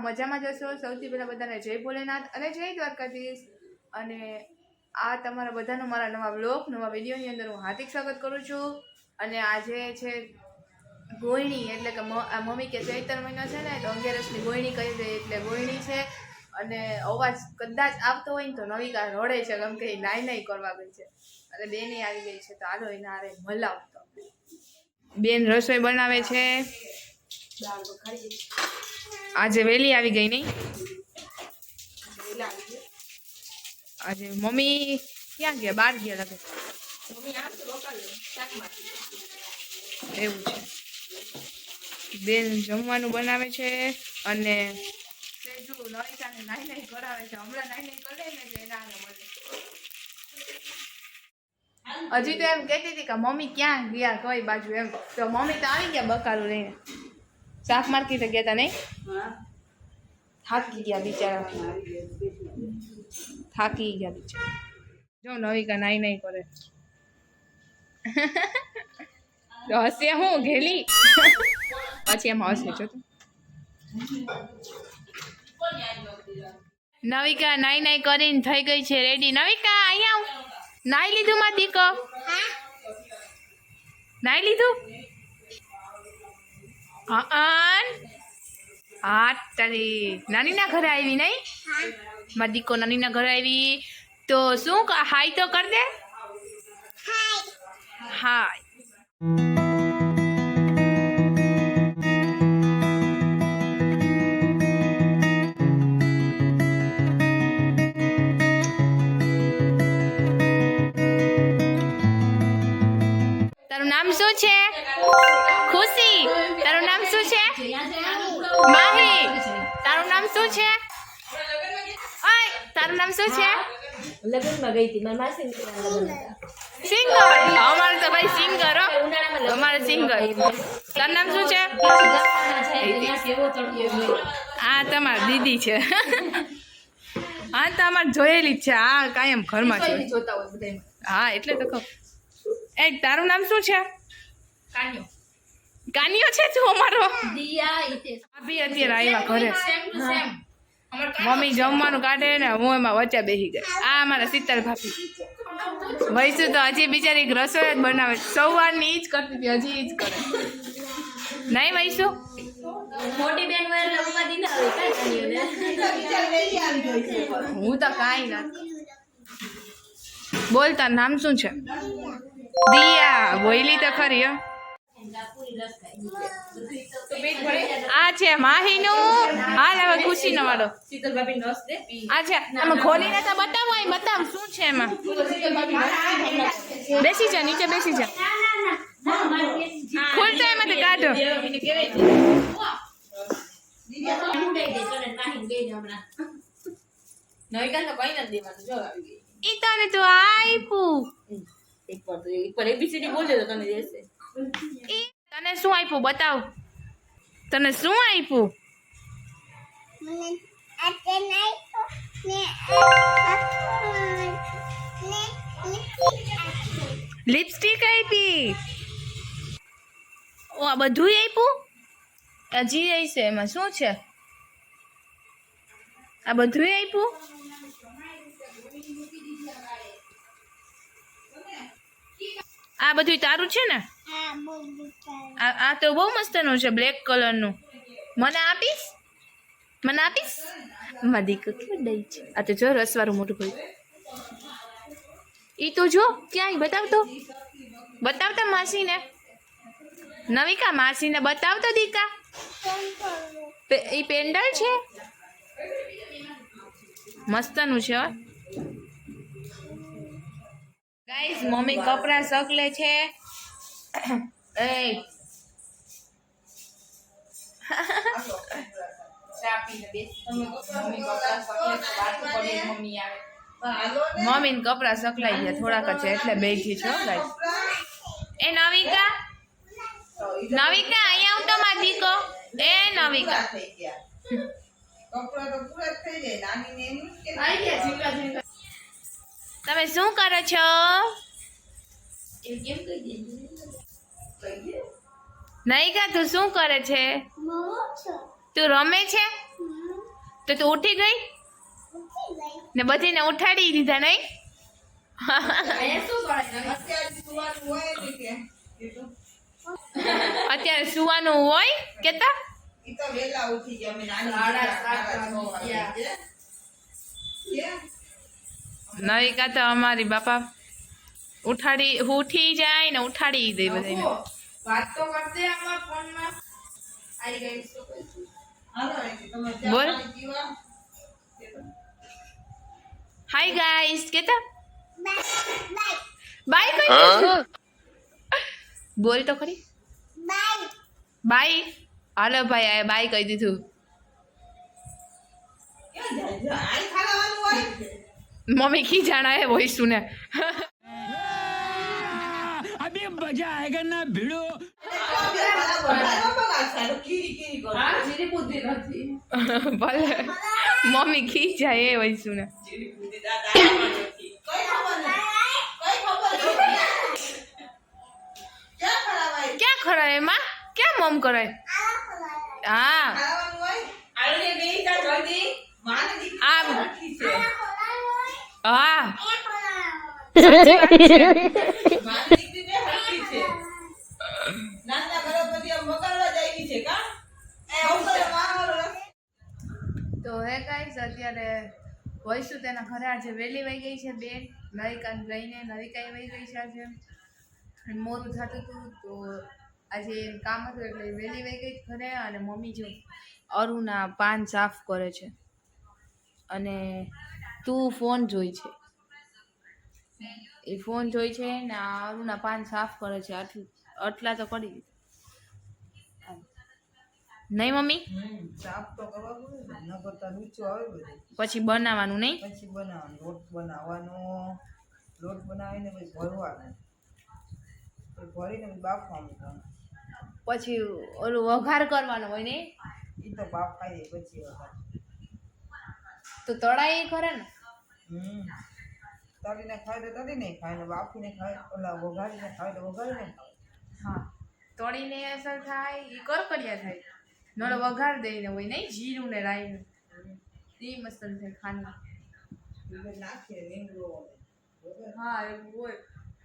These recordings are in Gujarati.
મજામાં જશો। સૌથી પહેલાં બધાને જય ભોલેનાથ અને જય દ્વારકાધીશ। અને આ તમારા બધાનો મારા નવા બ્લોગ નવા વિડીયોની અંદર હું હાર્દિક સ્વાગત કરું છું। અને આજે છે ગોયણી, એટલે કે મમ્મી કે ચૈતર મહિનો છે ને, તો 11ની ગોયણી કરી દે એટલે ગોયણી છે। અને અવાજ કદાચ આવતો હોય ને તો નવિકા રડે છે, કેમ કે નાઈ કરવા ગઈ છે અને બેને આવી ગઈ છે, તો હાલો એને આરે મલાવતો। બેન રસોઈ બનાવે છે। આજે વેલી આવી ગઈ નહીં? આજે મમ્મી ક્યાં ગયા? બહાર ગયા લાગે। એવું છે, બેન જમવાનું બનાવે છે અને સેજુ નવિતાને નાઈ કરાવે છે। હમણાં નાઈ કરે ને એટલે એના મળે। હજી તો એમ કહેતી હતી કે મમ્મી ક્યાં ગયા કઈ બાજુ, એમ તો મમ્મી તો આવી ગયા બકાલું લઈને। શાક માર્કેટ ગયા હતા નહીં? થાકી ગયા બિચારા, થાકી ગયા બિચારા। જો નવિકા નાઈ કરે તો હશે હું ઘેલી પછી એમાં હશે। જો નવિકા નાઈ કરીને થઈ ગઈ છે રેડી। નવિકા અહીંયા આવ, નાઈ લીધું માં દીકો? નાઈ લીધું? હા તારી નાનીના ઘરે આવી નહીં? મારી દીકો નાનીના ઘરે આવી તો શું હાય તો કર દે। હાય તારું નામ શું છે? ખુશી। તારું નામ શું છે? માહી। તારું નામ શું છે? ઓય તારું નામ શું છે? લગનમાં ગઈ હતી મારા માસી લગન હતા। સિંગર। અમારે તો ભાઈ સિંગર હો, અમારે સિંગર। તારું નામ શું છે? આ તમારી દીદી છે। હા તો અમારે જોયેલી જ છે, આ કાયમ ઘરમાં છે। હા એટલે તો કહું। એ તારું નામ શું છે? કાન્યો। કાન્યો છે તું અમારો? ભાભી અત્યારે આવ્યા ઘરે। મમ્મી જમવાનું કાઢે ને હું એમાં વચ્ચે બેસી ગઈ। આ અમારા શીતલ ભાભી। વૈસુ તો હજી બિચારી રસોઈ જ બનાવે, સવારની ઈ જ કરતી હતી, હજી ઈ જ કરે નહીં વૈસુ? મોટી બેન હોય એટલે ઉપાધિ ના હોય કાઈ હું તો કાંઈ ના બોલ। તાર નામ શું છે? દિયા। બોયલી તો ખરી હો। આ છે માહીનું। હાલ હવે ખુશીનો વાળો। શીતલ ભાભી નસ દે આ છે, આમાં ખોલીને તો બતાવો, અહીં બતાવ શું છે એમાં। બેસી જા, નીચે બેસી જા। ખોલતો એમાંથી કાઢો। નવિકા તો કઈ નથી દેવાનું, જો આવી ગઈ। ઈ તને તો આપ્યું। એક પર એબીસીડી બોલજો તો તને દેશે। ઈ તને શું આપ્યું બતાવ, તને શું આપ્યું? લિપસ્ટિક આપી। ઓ આ બધું આપ્યું? હજી છે એમાં શું છે? આ બધું આપ્યું? આ બધું તારું છે ને? આ તો બહુ મસ્તનું છે, બ્લેક કલરનું। મને આપીશ? મને આપીશ? મારી દીકરો કેવું દઈ છે। આ તો જો રસવાળું મોટું ભાઈ, ઈ તો જો ક્યાંય બતાવતો, બતાવતા માસીને। નવિકા માસીને બતાવતો દીકા, ઈ પેન્ડલ છે, મસ્તનું છે। ગાઈસ મમ્મી કપડા સકલે છે। એ મમ્મી ને કપડા સકલાઈ ગયા, થોડાક જ છે એટલે બેઠી છો ગાઈસ। એ નવિકા, નવિકા અહીંયા આવ તો મારી દીકો। એ નવિકા તમે શું કરો છો? નવિકા તું શું કરે છે? તું રમે છે તો તું ઉઠી ગઈ ને બધીને ઉઠાડી દીધા નહીં અહીંયા શું કરે અત્યારે સુવાનું હોય કેતા ઈ તો વેલા ઉઠી ગયા અમે નાની નવિકા તો અમારી બાપા ઉઠી જાય ને ઉઠાડી દે બધાને વાત તો કરતે આમાં ફોનમાં આવી ગઈ શું કહીશું હાલો તમે બોલ. ચા પીવા હાય ગાઈસ કેતા બાય કહી દીધું બોલ તો ખરી બાય હાલો ભાઈ આ બાય કહી દીધું ક્યાં જાય આઈ ખાવાનું હોય મમ્મી કી જાણા હે વોઇસ સુને अभी मजा आएगा ना भिड़ो હા જીરી બુદ્ધિ નથી ભલે મમ્મી કી જાય એ વોઇસ સુને ક્યાં ખરા એમાં ક્યાં મમ કરાય હા આ હા સાચી વાત છે. તો હે ગાઈસ અત્યારે વૈસુ તેના ઘરે આજે વહેલી વહી ગઈ છે બેન નવિકાને લઈને નવિકાએ વહી ગઈ છે આજે અને મોરું થતું હતું તો આજે કામ હતું એટલે વહેલી વહી ગઈ ઘરે અને મમ્મી જો અરુના પાન સાફ કરે છે અને તું ફોન જોઈ છે એ ફોન જોઈ છે ને આ અરુના પાન સાફ કરે છે આટલા તો કરી દીધા નહીં મમ્મી સાફ તો કરવા પડે ને, ન કરતા નીચું આવે બધું. પછી બનાવવાનું નહીં પછી બનાવવાનું લોટ બનાવીને પછી ભરવાનું પછી ભરીને પછી બાફવા મૂકવાનું પછી ઓલું વઘાર કરવાનો હોય ને એ તો બાફાઈ જાય પછી વઘાર. તો તળાઈ ખરે ને તળીને ખાય તો તળીને ખાય ને બાફીને ખાય ઓલા વઘારીને ખાય તો વઘારીને ખાય. હા તળીને અસર થાય એ કરકરિયા થાય નોલો વઘાર દઈને હોય નહીં જીરું ને રાઈ એ મસ્ત થાય ખાંડ એટલે નાખીએ લીમડો વગર. હા એવું હોય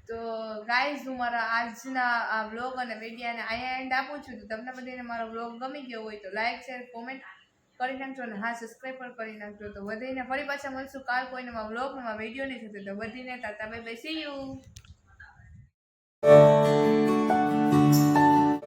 તો ગાઈઝ હું મારા આજના આ વ્લોગ અને વિડીયાને અહીંયા એન્ડ આપું છું તો તમને બધાને મારો વ્લોગ ગમી ગયો હોય તો લાઈક શેર કોમેન્ટ કરી નાખજો અને હા સબસ્ક્રાઈબ પણ કરી નાખજો તો વધીને ફરી પાછા મળશું કાલ કોઈ નવા વ્લોગ નવા વિડીયો નહીં થતો તો વધીને તાતા બાય બાય સી યુ